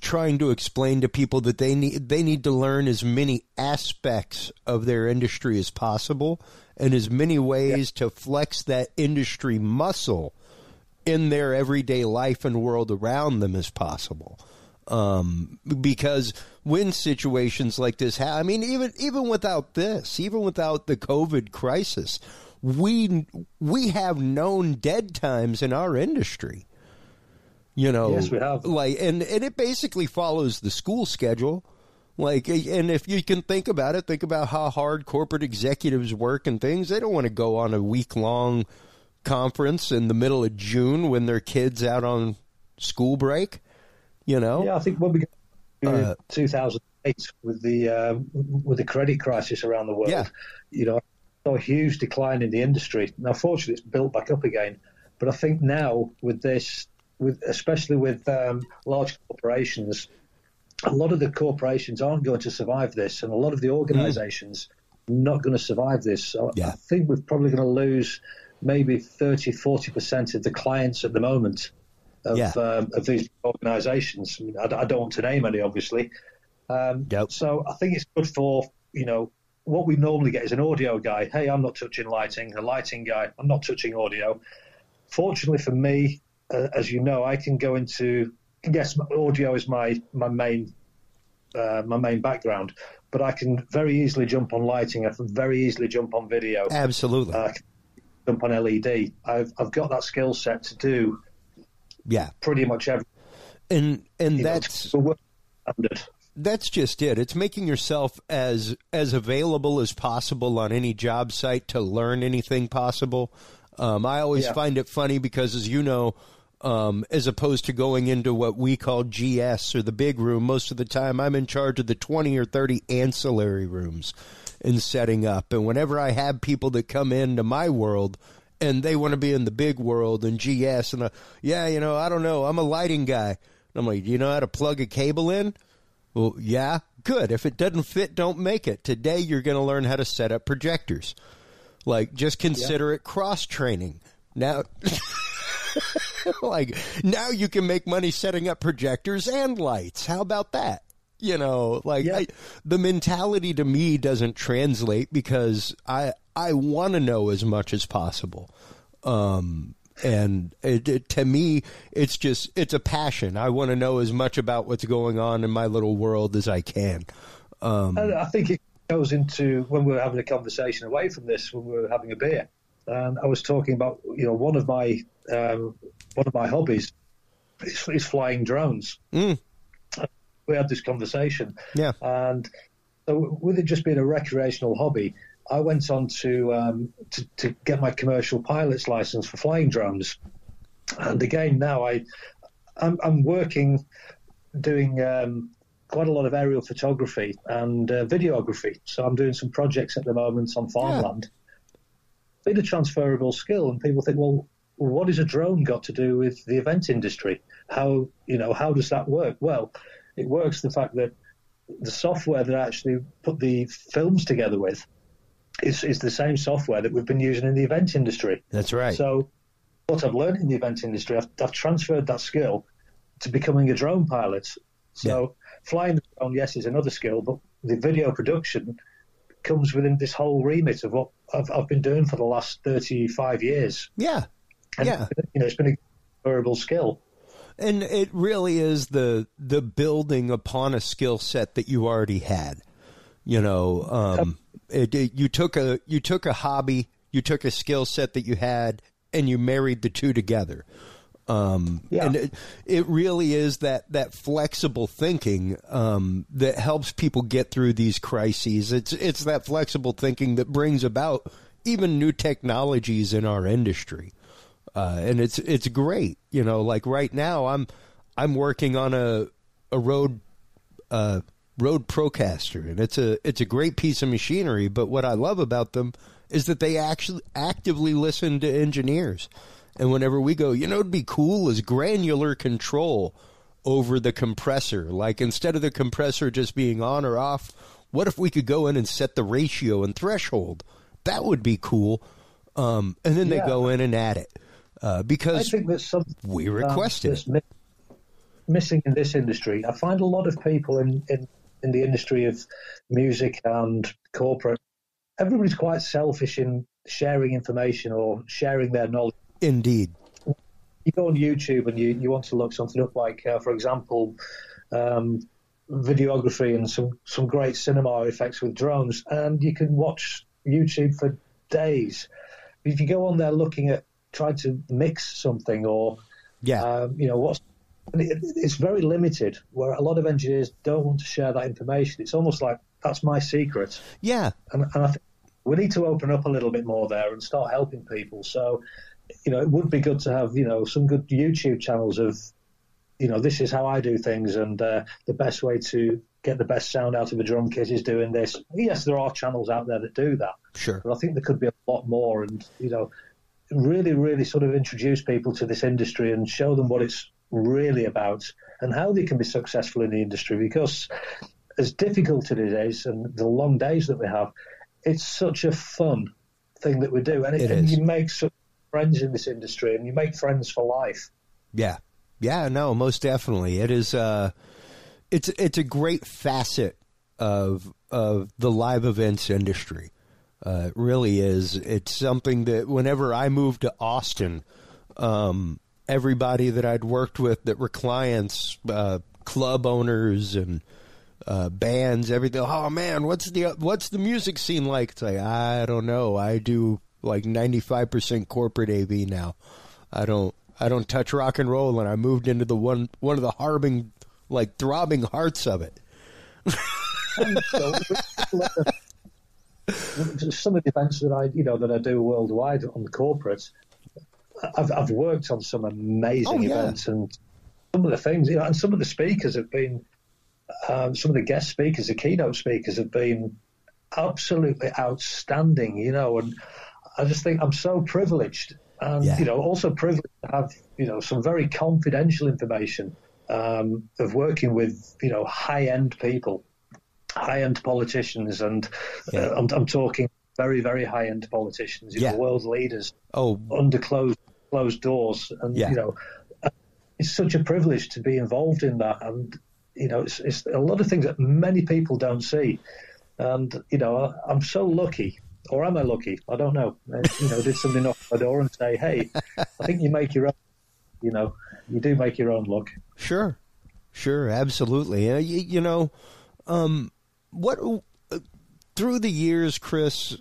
trying to explain to people that they need to learn as many aspects of their industry as possible and as many ways to flex that industry muscle in their everyday life and world around them as possible. Because when situations like this happen, even without this, even without the COVID crisis, we have known dead times in our industry. Yes, we have. And it basically follows the school schedule. And if you can think about it, think about how hard corporate executives work and things. They don't want to go on a week-long conference in the middle of June when their kid's out on school break. Yeah, I think when we got to 2008 with the credit crisis around the world, saw a huge decline in the industry. Now, fortunately, it's built back up again. But I think now with this, especially with large corporations, a lot of the corporations aren't going to survive this, and a lot of the organizations are not going to survive this. So I think we're probably going to lose maybe 30-40% of the clients at the moment of these organizations. I don't want to name any, obviously. So I think it's good for, what we normally get is an audio guy. Hey, I'm not touching lighting. A lighting guy, I'm not touching audio. Fortunately for me, as you know, I can go into, yes, audio is my main background, but I can very easily jump on lighting. I can very easily jump on video. Absolutely. Jump on LED. I've got that skill set to do pretty much everything. And that's just it. It's making yourself as available as possible on any job site to learn anything possible. I always find it funny because, as you know, as opposed to going into what we call GS or the big room, most of the time I'm in charge of the 20 or 30 ancillary rooms and setting up. And whenever I have people that come into my world and they want to be in the big world and GS, and I don't know, I'm a lighting guy. And I'm like, do you know how to plug a cable in? Well, yeah, good. If it doesn't fit, don't make it. Today you're going to learn how to set up projectors. Just consider it cross-training. Now, now you can make money setting up projectors and lights. How about that? The mentality to me doesn't translate because I want to know as much as possible. And to me, it's a passion. I want to know as much about what's going on in my little world as I can. I think it goes into when we were having a conversation away from this, when we were having a beer, and I was talking about one of my hobbies is flying drones. we had this conversation. Yeah. And so with it just being a recreational hobby, I went on to get my commercial pilot's license for flying drones. And again, now I'm working, doing quite a lot of aerial photography and videography. So I'm doing some projects at the moment on farmland. Yeah. It's a transferable skill, and people think, well, what has a drone got to do with the event industry? How does that work? Well, it works the fact that the software that I actually put the films together with is the same software that we've been using in the event industry. That's right. So what I've learned in the event industry, I've transferred that skill to becoming a drone pilot. So flying the drone, yes, is another skill, but the video production comes within this whole remit of what I've been doing for the last 35 years. Yeah. And, it's been a transferable skill. And it really is the building upon a skill set that you already had. You took a hobby, you took a skill set that you had, and you married the two together. And it really is that flexible thinking that helps people get through these crises. It's that flexible thinking that brings about even new technologies in our industry. And it's great. Like right now I'm working on a road Procaster, and it's a great piece of machinery, but what I love about them is that they actually actively listen to engineers. And whenever we go, it'd be cool is granular control over the compressor. Like instead of the compressor just being on or off, what if we could go in and set the ratio and threshold? That would be cool. And then they go in and add it. Because I think there's something we requested that's missing in this industry. I find a lot of people in the industry of music and corporate, everybody's quite selfish in sharing information or sharing their knowledge. Indeed. You go on YouTube and you want to look something up, like, for example, videography and some great cinema effects with drones, and you can watch YouTube for days. If you go on there looking at trying to mix something or, it's very limited, where a lot of engineers don't want to share that information. It's almost like, that's my secret. Yeah. And I think we need to open up a little bit more there and start helping people. So, it would be good to have, some good YouTube channels of, this is how I do things, and the best way to get the best sound out of a drum kit is doing this. Yes, there are channels out there that do that. Sure. But I think there could be a lot more, and, really, really sort of introduce people to this industry and show them what it's really about and how they can be successful in the industry, because as difficult as it is and the long days that we have, it's such a fun thing that we do. And you make such friends in this industry, and you make friends for life. Yeah. Yeah, no, most definitely. It is it's a great facet of the live events industry. It really is. It's something that whenever I moved to Austin, everybody that I'd worked with that were clients, club owners and bands, everything. Oh man, what's the music scene like? It's like, I don't know. I do like 95% corporate AV now. I don't touch rock and roll, and I moved into the one of the throbbing hearts of it. Some of the events that I do worldwide on the corporate, I've worked on some amazing events, and some of the things, and some of the speakers have been, some of the guest speakers, the keynote speakers have been absolutely outstanding, and I just think I'm so privileged, and also privileged to have some very confidential information of working with high-end people, high-end politicians, and I'm talking very, very high-end politicians, world leaders, under closed doors, and it's such a privilege to be involved in that, and it's a lot of things that many people don't see, and I'm so lucky. Or am I lucky? I don't know. Did somebody knock on my door and say, "Hey, I think you make your own." You do make your own luck. Sure, absolutely. What through the years, Chris,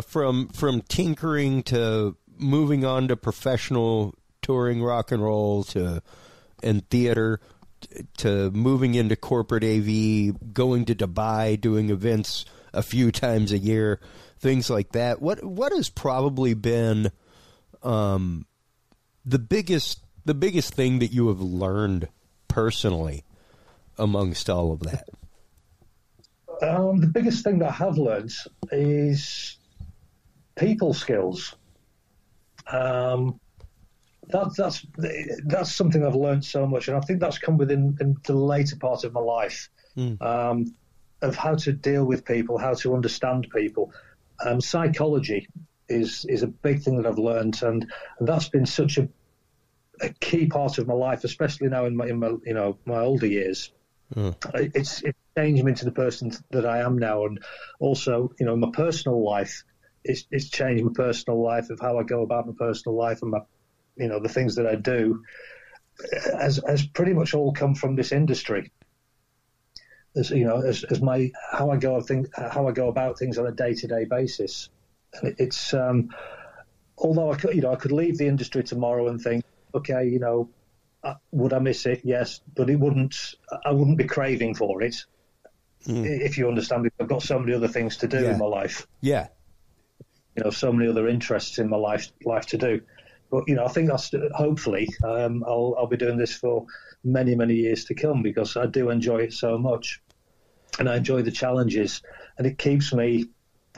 from tinkering to moving on to professional touring rock and roll and theater, to moving into corporate AV, going to Dubai, doing events a few times a year, things like that. What has probably been the biggest thing that you have learned personally amongst all of that? The biggest thing that I have learned is people skills. That's something I've learned so much, and I think that's come within in the later part of my life, of how to deal with people, how to understand people. Psychology is a big thing that I've learned, and that's been such a key part of my life, especially now in my my older years. It's changed me into the person that I am now, and also in my personal life, it's changed my personal life of how I go about my personal life, and my the things that I do has pretty much all come from this industry. As how I go about things on a day-to-day basis. And it's although I could leave the industry tomorrow and think, okay, would I miss it? Yes, but I wouldn't be craving for it. If you understand, because I've got so many other things to do in my life. Yeah. So many other interests in my life to do. But I think that's hopefully I'll be doing this for many, many years to come, because I do enjoy it so much, and I enjoy the challenges, and it keeps me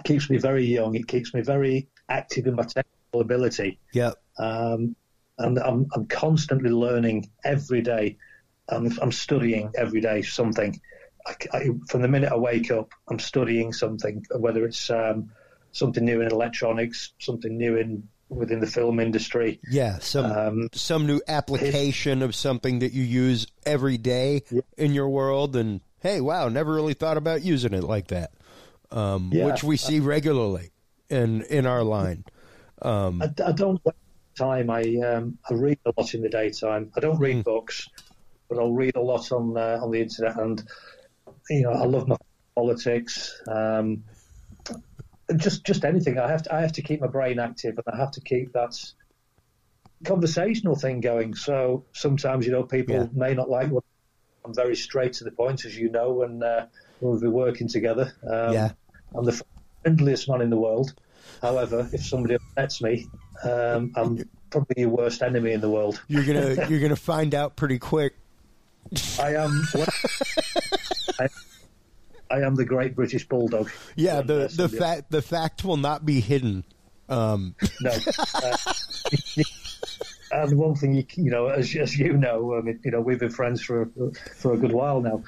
very young. It keeps me very active in my technical ability. Yeah. And I'm constantly learning every day. I'm studying every day something. From the minute I wake up, I'm studying something, whether it's something new in electronics, something new within the film industry. Yeah, some new application of something that you use every day in your world, and hey, wow, never really thought about using it like that, which we see regularly in our line. I don't waste time. I read a lot in the daytime. I don't read books, but I'll read a lot on the internet, and I love my politics. Just anything. I have to keep my brain active, and I have to keep that conversational thing going. So sometimes, people may not like what I'm very straight to the point, as when we'll be working together. I'm the friendliest man in the world. However, if somebody upsets me, I'm probably your worst enemy in the world. You're gonna find out pretty quick. I am. I am the Great British Bulldog. Yeah, the fact will not be hidden. No. And one thing, as you know, we've been friends for a good while now.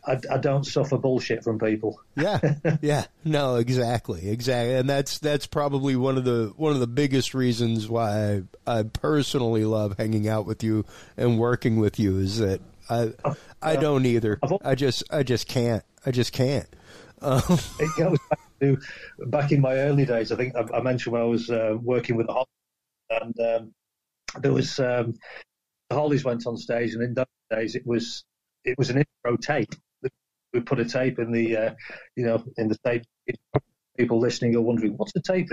I don't suffer bullshit from people. Yeah, no, exactly, and that's probably one of the biggest reasons why I personally love hanging out with you and working with you, is that I don't either. I just can't. It goes back in my early days. I think I mentioned when I was working with the Hollies, and there was the Hollies went on stage, and in those days it was an intro tape. We put a tape in the in the tape. People listening are wondering, what's the tape?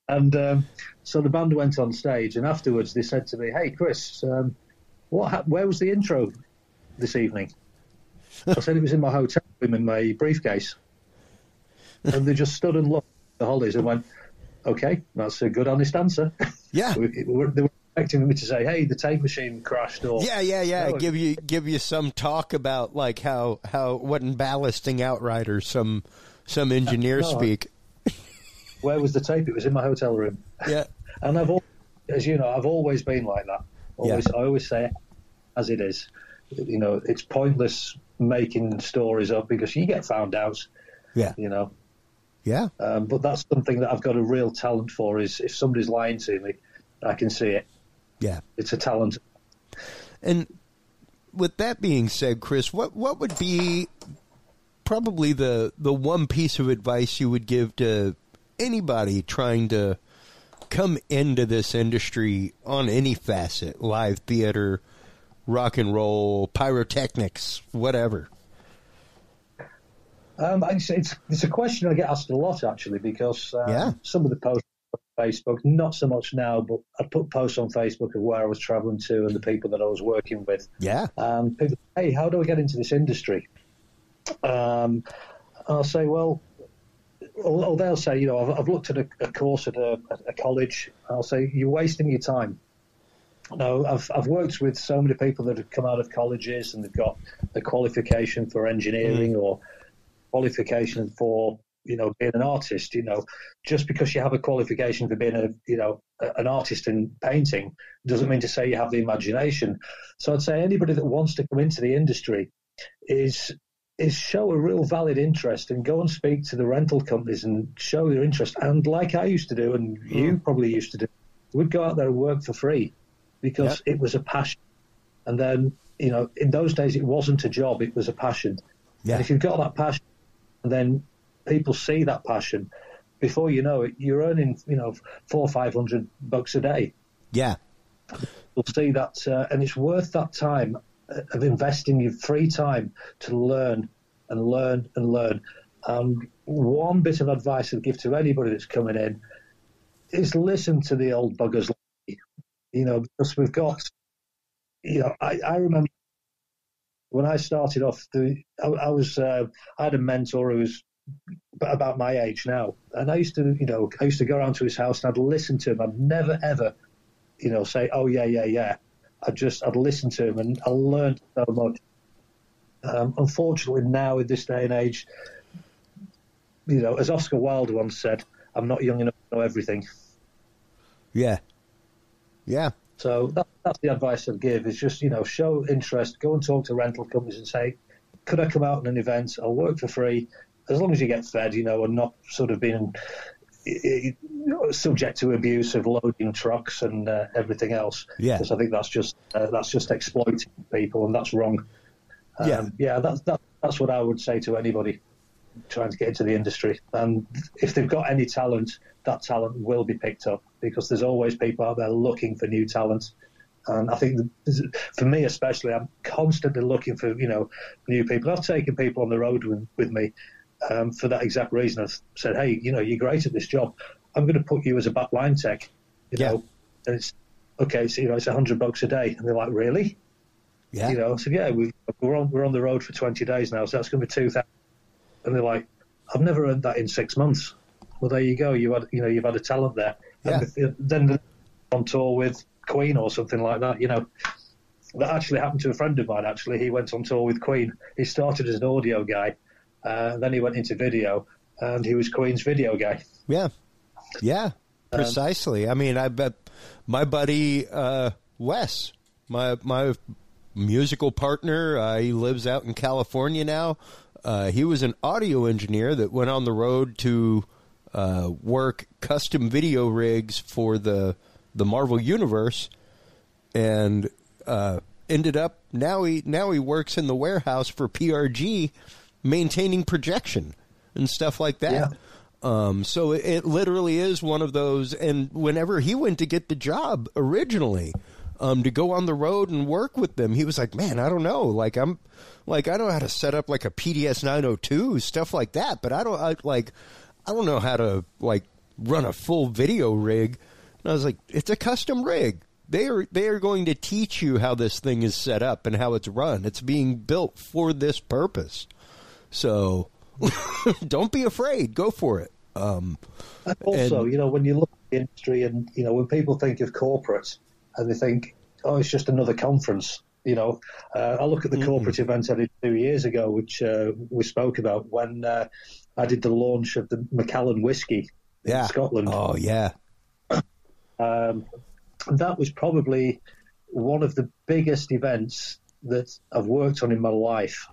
And so the band went on stage, and afterwards they said to me, "Hey, Chris, where was the intro this evening?" I said it was in my hotel room in my briefcase. And they just stood and looked at the Hollies and went, "Okay, that's a good, honest answer." Yeah. They were expecting me to say, "Hey, the tape machine crashed," or No, give you some talk about like how what in ballasting outriders some engineer speak. Where was the tape? It was in my hotel room. Yeah. And I've always been like that. I always say it as it is. It's pointless making stories up, because you get found out. Yeah. Yeah. But that's something that I've got a real talent for, is if somebody's lying to me, I can see it. Yeah. It's a talent. And with that being said, Chris, what would be probably the one piece of advice you would give to anybody trying to come into this industry on any facet, live theater, rock and roll, pyrotechnics, whatever? It's a question I get asked a lot, actually, because some of the posts on Facebook. Not so much now, but I'd put posts on Facebook of where I was travelling to and the people that I was working with. Yeah. People, hey, how do I get into this industry? I'll say, well, or they'll say, you know, I've looked at a course at a college. I'll say, you're wasting your time. No, I've worked with so many people that have come out of colleges and they've got a qualification for engineering or qualification for, you know, being an artist. You know, just because you have a qualification for being an artist in painting doesn't mean to say you have the imagination. So I'd say anybody that wants to come into the industry is show a real valid interest and go and speak to the rental companies and show your interest. And like I used to do, and you probably used to do, we'd go out there and work for free because it was a passion. And then, you know, in those days, it wasn't a job, it was a passion. Yeah. And if you've got that passion, and then people see that passion, before you know it, you're earning, you know, $400 or $500 a day. Yeah. You'll see that, and it's worth that time of investing your free time to learn and learn and learn. One bit of advice I'd give to anybody that's coming in is listen to the old buggers, you know, because we've got, you know, I remember when I started off, I had a mentor who was about my age now, and I used to go around to his house and I'd listen to him. I'd never ever, you know, say, oh yeah. I'd listen to him and I learned so much. Unfortunately, now in this day and age, you know, as Oscar Wilde once said, I'm not young enough to know everything. Yeah. Yeah. So that's the advice I'd give, is just, you know, show interest, go and talk to rental companies and say, could I come out on an event? I'll work for free, as long as you get fed, you know, and not sort of being subject to abuse of loading trucks and everything else. Yeah. Because I think that's just exploiting people, and that's wrong. That's what I would say to anybody trying to get into the industry. And if they've got any talent, that talent will be picked up, because there's always people out there looking for new talent. And I think for me especially, I'm constantly looking for, you know, new people. I've taken people on the road with me for that exact reason. I've said, hey, you know, you're great at this job. I'm going to put you as a back line tech, you know. And it's okay. So, you know, it's $100 a day, and they're like, really? Yeah. You know, I said, yeah, we're on the road for 20 days now, so that's going to be $2,000. And they're like, I've never earned that in 6 months. Well, there you go. You've had a talent there. Yeah. And then they're on tour with Queen or something like that. You know, that actually happened to a friend of mine. Actually, he went on tour with Queen. He started as an audio guy, then he went into video, and he was Queen's video guy. Yeah. Yeah. Precisely. I mean, I bet my buddy Wes, my musical partner, he lives out in California now. He was an audio engineer that went on the road to work custom video rigs for the Marvel Universe, and ended up now he works in the warehouse for PRG, maintaining projection and stuff like that. Yeah. So it literally is one of those. And whenever he went to get the job originally, to go on the road and work with them, he was like, man, I don't know. I know how to set up like a PDS 902, stuff like that, but I don't know how to run a full video rig. And I was like, it's a custom rig. They are going to teach you how this thing is set up and how it's run. It's being built for this purpose. So don't be afraid. Go for it. Also, you know, when you look at the industry and, you know, when people think of corporate and they think, oh, it's just another conference, you know, I look at the corporate event I did 2 years ago, which we spoke about when I did the launch of the Macallan whiskey in Scotland. Oh, yeah. That was probably one of the biggest events that I've worked on in my life.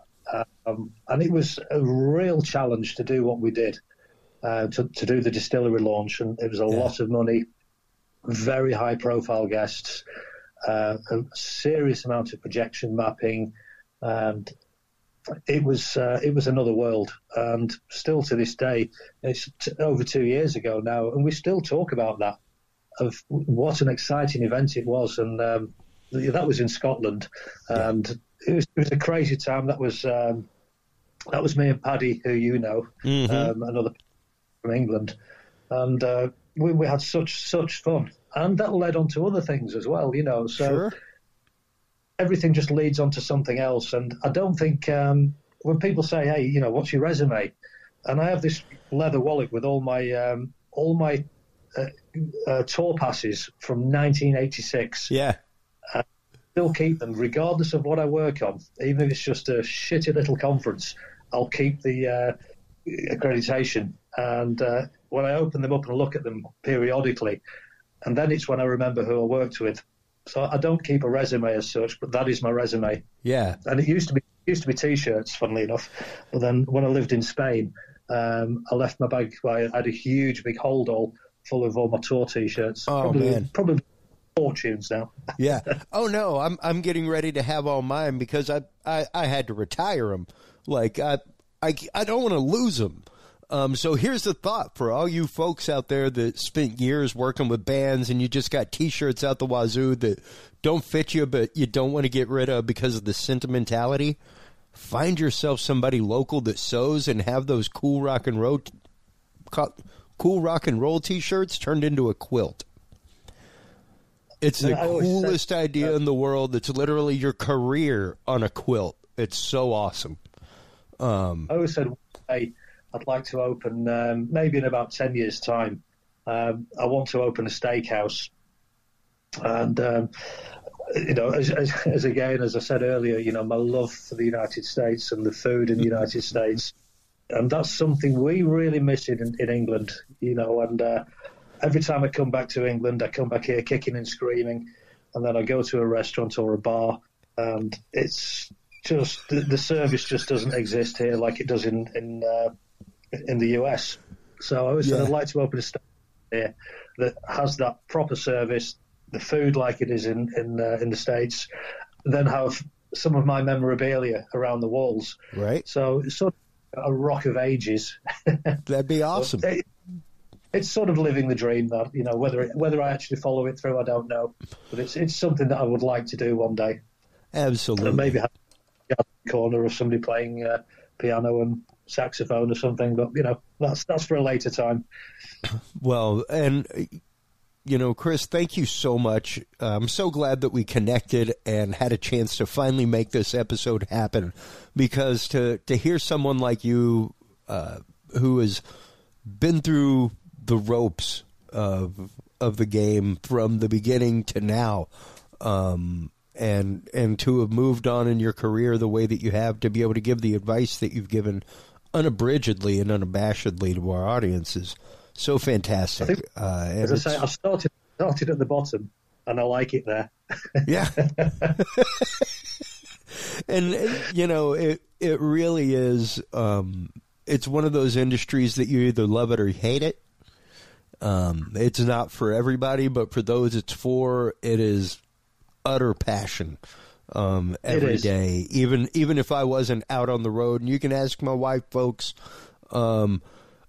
And it was a real challenge to do what we did, to do the distillery launch. And it was a lot of money, very high profile guests, a serious amount of projection mapping. And it was another world. And still to this day, it's over 2 years ago now, and we still talk about that, of what an exciting event it was. And that was in Scotland. And it was a crazy time. That was me and Paddy, who you know, another from England. And we had such fun, and that led on to other things as well, you know. So Sure. everything just leads on to something else. And I don't think when people say, "Hey, you know, what's your resume?" and I have this leather wallet with all my tour passes from 1986. Yeah. Still keep them, regardless of what I work on, even if it's just a shitty little conference. I'll keep the accreditation, and when I open them up and look at them periodically, and then it's when I remember who I worked with. So I don't keep a resume as such, but that is my resume. Yeah. And it used to be T-shirts, funnily enough. But then when I lived in Spain, I left my bag. I had a huge big hold all full of all my tour T-shirts. Oh, man. Probably fortunes now. Yeah. Oh no, I'm getting ready to have all mine because I had to retire them. Like I don't want to lose them. So here's the thought for all you folks out there that spent years working with bands and you just got T-shirts out the wazoo that don't fit you, but you don't want to get rid of because of the sentimentality. Find yourself somebody local that sews and have those cool rock and roll T-shirts turned into a quilt. It's the coolest idea in the world. It's literally your career on a quilt. It's so awesome. I always said, hey, I'd like to open, maybe in about 10 years' time, I want to open a steakhouse. And, you know, as again, as I said earlier, you know, my love for the United States and the food in the United States. And that's something we really miss in England, you know, and every time I come back to England, I come back here kicking and screaming, and then I go to a restaurant or a bar, and it's just the service just doesn't exist here like it does in the US. So I always said I'd like to open a steak here that has that proper service, the food like it is in the States, then have some of my memorabilia around the walls. Right. So it's sort of a rock of ages. That'd be awesome. It's sort of living the dream, that, you know, whether I actually follow it through, I don't know, but it's something that I would like to do one day. Absolutely. And maybe have a corner of somebody playing piano and saxophone or something, but you know, that's for a later time. Well, and you know, Chris, thank you so much. I'm so glad that we connected and had a chance to finally make this episode happen, because to hear someone like you who has been through the ropes of the game from the beginning to now, and to have moved on in your career the way that you have, to be able to give the advice that you've given unabridgedly and unabashedly to our audience is so fantastic. As I say, I started at the bottom, and I like it there. Yeah. And you know, it really is. It's one of those industries that you either love it or hate it. It's not for everybody, but for those it's for, it is utter passion. Every day, even if I wasn't out on the road, and you can ask my wife, folks.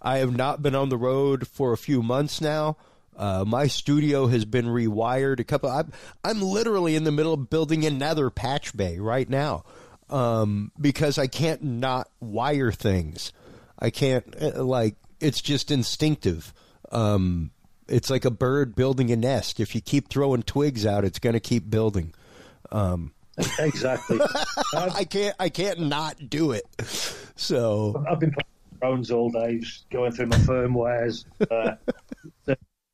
I have not been on the road for a few months now. My studio has been rewired. I'm literally in the middle of building another patch bay right now, because I can't not wire things. I can't, it's just instinctive. It's like a bird building a nest. If you keep throwing twigs out, it's going to keep building. Exactly. I can't not do it. So I've been playing drones all day, just going through my firmwares,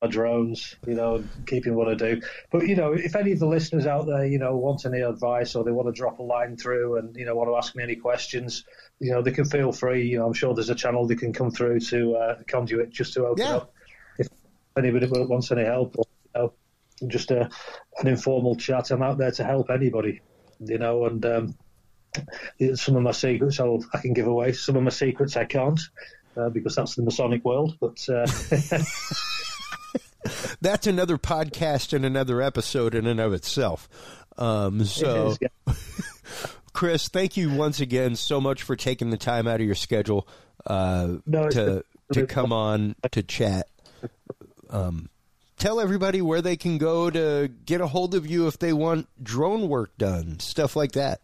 my drones, you know, keeping what I do. But, you know, if any of the listeners out there, you know, want any advice, or they want to drop a line through and, you know, want to ask me any questions, you know, they can feel free. You know, I'm sure there's a channel they can come through to Conduit just to open up. If anybody wants any help, or, you know, just an informal chat, I'm out there to help anybody, you know, and some of my secrets I can give away. Some of my secrets I can't, because that's the Masonic world, but... That's another podcast and another episode in and of itself. So, Chris, thank you once again so much for taking the time out of your schedule to come on to chat. Tell everybody where they can go to get a hold of you if they want drone work done, stuff like that.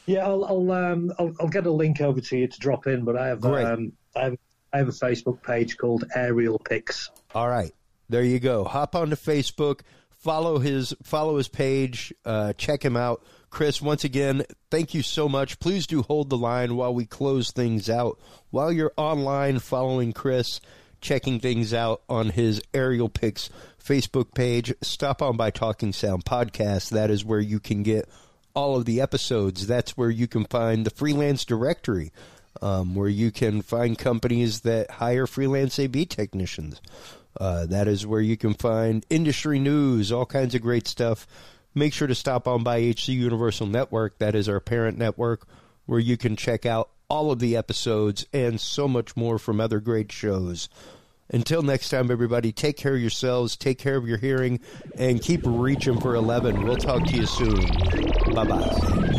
Yeah, I'll get a link over to you to drop in, but I have a Facebook page called Aerial Pics. All right. There you go. Hop onto Facebook, follow his page, check him out. Chris, once again, thank you so much. Please do hold the line while we close things out. While you're online following Chris, checking things out on his Aerial Picks Facebook page, stop on by Talking Sound Podcast. That is where you can get all of the episodes. That's where you can find the freelance directory, where you can find companies that hire freelance AV technicians. That is where you can find industry news, all kinds of great stuff. Make sure to stop on by HC Universal Network. That is our parent network, where you can check out all of the episodes and so much more from other great shows. Until next time, everybody, take care of yourselves, take care of your hearing, and keep reaching for 11. We'll talk to you soon. Bye-bye.